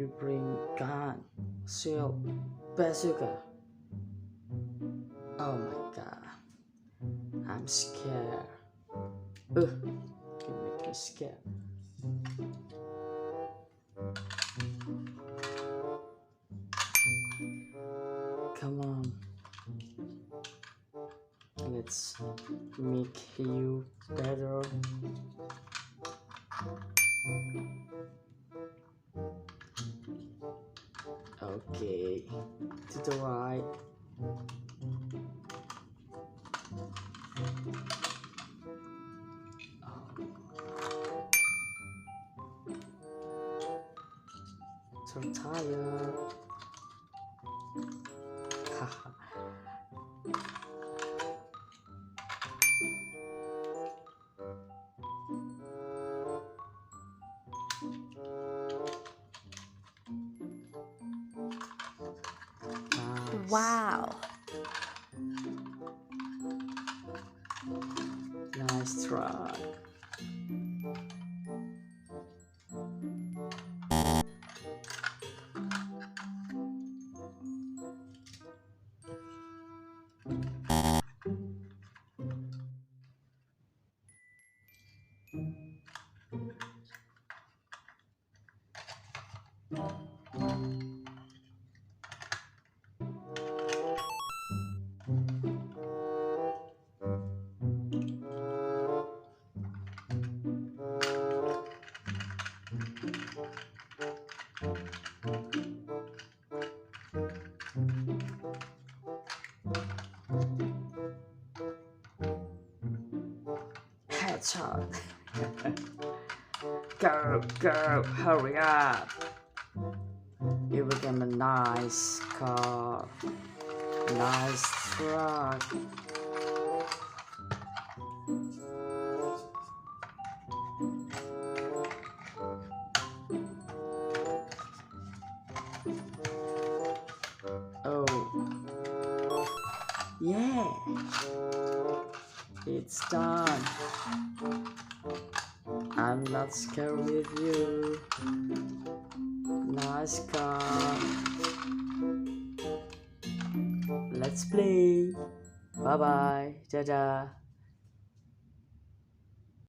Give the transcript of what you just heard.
You bring gun, shield, bazooka. Oh my god, I'm scared. You make me scared. Come on, let's make you better. Okay, to the right. So tired. Haha. Nice. Wow. Nice truck. Headshot. Go, hurry up. You became a nice car. Nice truck. Oh. Yeah. It's done. I'm not scared with you. Nice car. Let's play. Bye bye. Dadah.